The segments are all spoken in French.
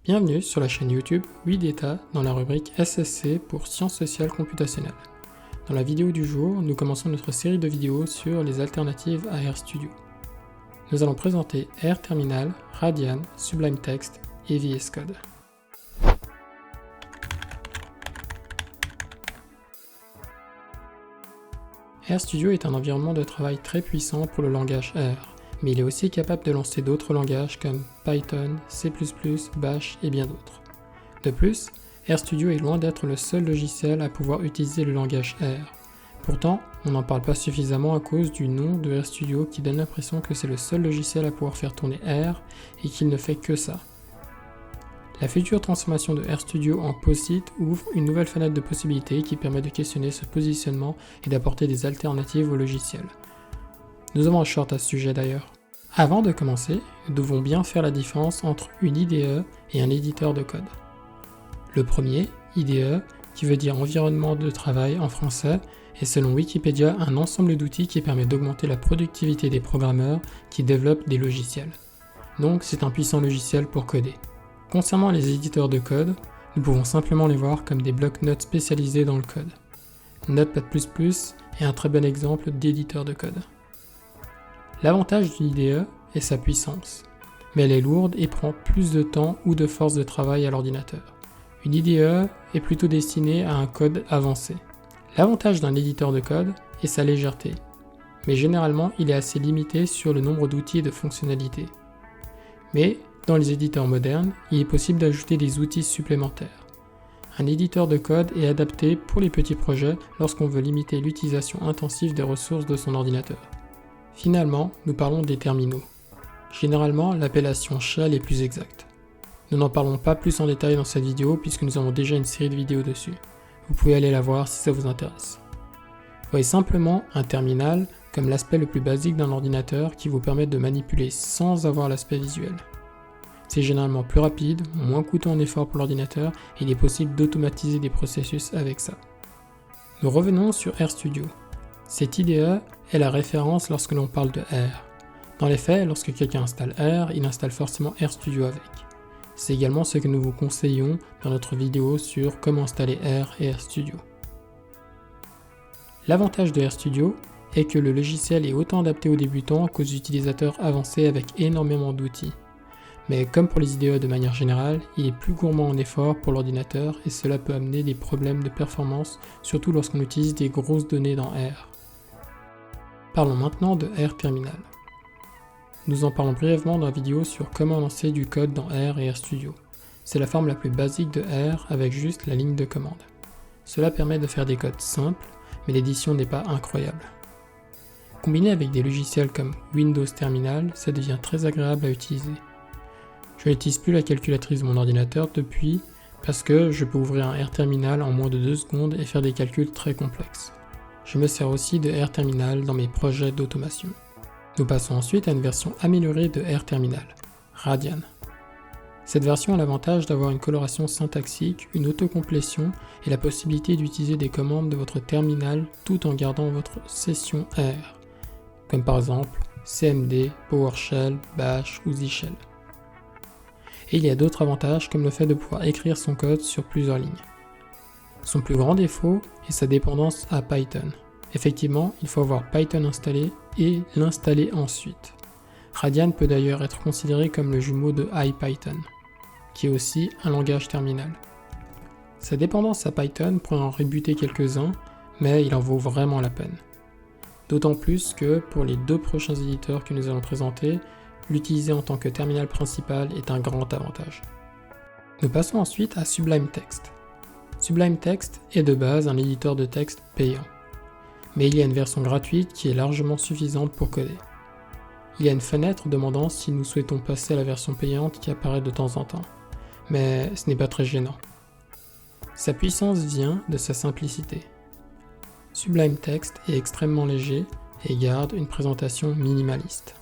Bienvenue sur la chaîne YouTube WeData dans la rubrique SSC pour Sciences sociales computationnelles. Dans la vidéo du jour, nous commençons notre série de vidéos sur les alternatives à RStudio. Nous allons présenter RTerminal, Radian, Sublime Text et VS Code. RStudio est un environnement de travail très puissant pour le langage R, mais il est aussi capable de lancer d'autres langages comme Python, C++, Bash et bien d'autres. De plus, RStudio est loin d'être le seul logiciel à pouvoir utiliser le langage R. Pourtant, on n'en parle pas suffisamment à cause du nom de RStudio qui donne l'impression que c'est le seul logiciel à pouvoir faire tourner R et qu'il ne fait que ça. La future transformation de RStudio en POSIT ouvre une nouvelle fenêtre de possibilités qui permet de questionner ce positionnement et d'apporter des alternatives au logiciel. Nous avons un short à ce sujet d'ailleurs. Avant de commencer, nous devons bien faire la différence entre une IDE et un éditeur de code. Le premier, IDE, qui veut dire environnement de travail en français, est selon Wikipédia un ensemble d'outils qui permet d'augmenter la productivité des programmeurs qui développent des logiciels. Donc c'est un puissant logiciel pour coder. Concernant les éditeurs de code, nous pouvons simplement les voir comme des blocs-notes spécialisés dans le code. Notepad++ est un très bon exemple d'éditeur de code. L'avantage d'une IDE est sa puissance, mais elle est lourde et prend plus de temps ou de force de travail à l'ordinateur. Une IDE est plutôt destinée à un code avancé. L'avantage d'un éditeur de code est sa légèreté, mais généralement il est assez limité sur le nombre d'outils et de fonctionnalités. Mais dans les éditeurs modernes, il est possible d'ajouter des outils supplémentaires. Un éditeur de code est adapté pour les petits projets lorsqu'on veut limiter l'utilisation intensive des ressources de son ordinateur. Finalement, nous parlons des terminaux. Généralement, l'appellation shell est plus exacte. Nous n'en parlons pas plus en détail dans cette vidéo puisque nous avons déjà une série de vidéos dessus. Vous pouvez aller la voir si ça vous intéresse. Voyez simplement un terminal comme l'aspect le plus basique d'un ordinateur qui vous permet de manipuler sans avoir l'aspect visuel. C'est généralement plus rapide, moins coûteux en effort pour l'ordinateur et il est possible d'automatiser des processus avec ça. Nous revenons sur RStudio. Cette IDE est la référence lorsque l'on parle de R. Dans les faits, lorsque quelqu'un installe R, il installe forcément RStudio avec. C'est également ce que nous vous conseillons dans notre vidéo sur comment installer R et RStudio. L'avantage de RStudio est que le logiciel est autant adapté aux débutants qu'aux utilisateurs avancés avec énormément d'outils. Mais comme pour les IDE de manière générale, il est plus gourmand en effort pour l'ordinateur et cela peut amener des problèmes de performance, surtout lorsqu'on utilise des grosses données dans R. Parlons maintenant de RTerminal. Nous en parlons brièvement dans la vidéo sur comment lancer du code dans R et RStudio. C'est la forme la plus basique de R avec juste la ligne de commande. Cela permet de faire des codes simples, mais l'édition n'est pas incroyable. Combiné avec des logiciels comme Windows Terminal, ça devient très agréable à utiliser. Je n'utilise plus la calculatrice de mon ordinateur depuis parce que je peux ouvrir un RTerminal en moins de 2 secondes et faire des calculs très complexes. Je me sers aussi de RTerminal dans mes projets d'automation. Nous passons ensuite à une version améliorée de RTerminal, Radian. Cette version a l'avantage d'avoir une coloration syntaxique, une autocomplétion et la possibilité d'utiliser des commandes de votre terminal tout en gardant votre session R, comme par exemple CMD, PowerShell, Bash ou ZShell. Et il y a d'autres avantages comme le fait de pouvoir écrire son code sur plusieurs lignes. Son plus grand défaut est sa dépendance à Python. Effectivement, il faut avoir Python installé et l'installer ensuite. Radian peut d'ailleurs être considéré comme le jumeau de IPython, qui est aussi un langage terminal. Sa dépendance à Python pourrait en rebuter quelques-uns, mais il en vaut vraiment la peine. D'autant plus que pour les 2 prochains éditeurs que nous allons présenter, l'utiliser en tant que terminal principal est un grand avantage. Nous passons ensuite à Sublime Text. Sublime Text est de base un éditeur de texte payant, mais il y a une version gratuite qui est largement suffisante pour coder. Il y a une fenêtre demandant si nous souhaitons passer à la version payante qui apparaît de temps en temps, mais ce n'est pas très gênant. Sa puissance vient de sa simplicité. Sublime Text est extrêmement léger et garde une présentation minimaliste.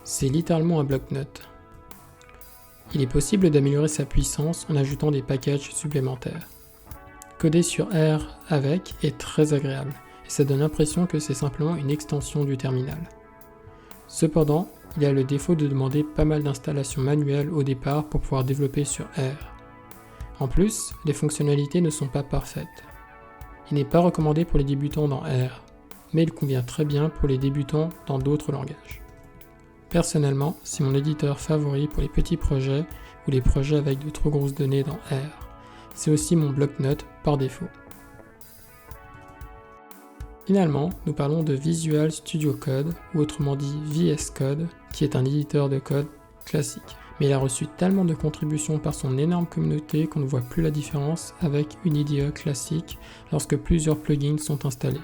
C'est littéralement un bloc-notes. Il est possible d'améliorer sa puissance en ajoutant des packages supplémentaires. Coder sur R avec est très agréable, et ça donne l'impression que c'est simplement une extension du terminal. Cependant, il y a le défaut de demander pas mal d'installations manuelles au départ pour pouvoir développer sur R. En plus, les fonctionnalités ne sont pas parfaites. Il n'est pas recommandé pour les débutants dans R, mais il convient très bien pour les débutants dans d'autres langages. Personnellement, c'est mon éditeur favori pour les petits projets ou les projets avec de trop grosses données dans R. C'est aussi mon bloc-notes par défaut. Finalement, nous parlons de Visual Studio Code, ou autrement dit VS Code, qui est un éditeur de code classique. Mais il a reçu tellement de contributions par son énorme communauté qu'on ne voit plus la différence avec une IDE classique lorsque plusieurs plugins sont installés.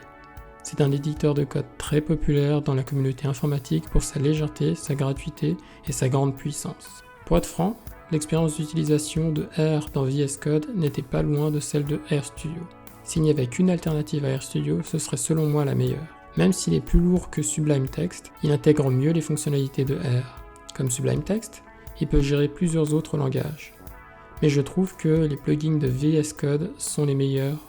C'est un éditeur de code très populaire dans la communauté informatique pour sa légèreté, sa gratuité et sa grande puissance. Pour être franc, l'expérience d'utilisation de R dans VS Code n'était pas loin de celle de RStudio. S'il n'y avait qu'une alternative à RStudio, ce serait selon moi la meilleure. Même s'il est plus lourd que Sublime Text, il intègre mieux les fonctionnalités de R. Comme Sublime Text, il peut gérer plusieurs autres langages. Mais je trouve que les plugins de VS Code sont les meilleurs,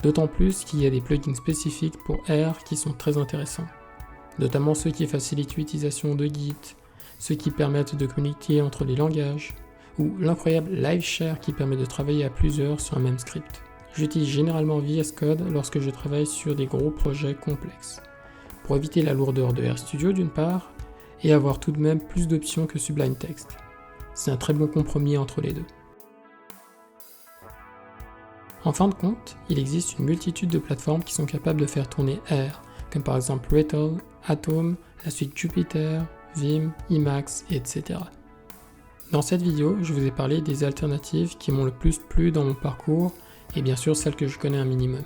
d'autant plus qu'il y a des plugins spécifiques pour R qui sont très intéressants. Notamment ceux qui facilitent l'utilisation de Git, ceux qui permettent de communiquer entre les langages, ou l'incroyable LiveShare qui permet de travailler à plusieurs sur un même script. J'utilise généralement VS Code lorsque je travaille sur des gros projets complexes, pour éviter la lourdeur de RStudio d'une part, et avoir tout de même plus d'options que Sublime Text. C'est un très bon compromis entre les deux. En fin de compte, il existe une multitude de plateformes qui sont capables de faire tourner R, comme par exemple Rattle, Atom, la suite Jupyter, Vim, Emacs, etc. Dans cette vidéo, je vous ai parlé des alternatives qui m'ont le plus plu dans mon parcours, et bien sûr celles que je connais un minimum.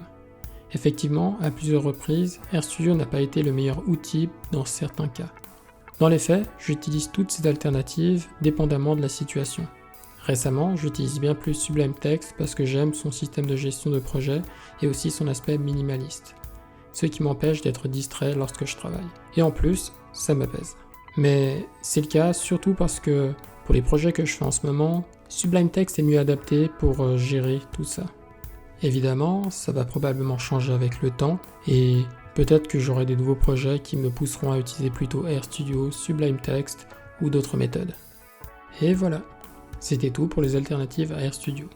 Effectivement, à plusieurs reprises, RStudio n'a pas été le meilleur outil dans certains cas. Dans les faits, j'utilise toutes ces alternatives dépendamment de la situation. Récemment, j'utilise bien plus Sublime Text parce que j'aime son système de gestion de projet et aussi son aspect minimaliste, ce qui m'empêche d'être distrait lorsque je travaille. Et en plus, ça m'apaise. Mais c'est le cas surtout parce que pour les projets que je fais en ce moment, Sublime Text est mieux adapté pour gérer tout ça. Évidemment, ça va probablement changer avec le temps et peut-être que j'aurai des nouveaux projets qui me pousseront à utiliser plutôt RStudio, Sublime Text ou d'autres méthodes. Et voilà, c'était tout pour les alternatives à RStudio.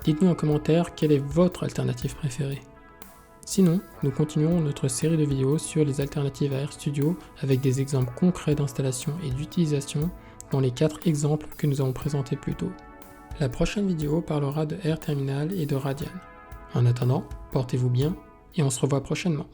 Dites-nous en commentaire quelle est votre alternative préférée. Sinon, nous continuons notre série de vidéos sur les alternatives à RStudio avec des exemples concrets d'installation et d'utilisation dans les 4 exemples que nous avons présentés plus tôt. La prochaine vidéo parlera de RTerminal et de Radian. En attendant, portez-vous bien et on se revoit prochainement.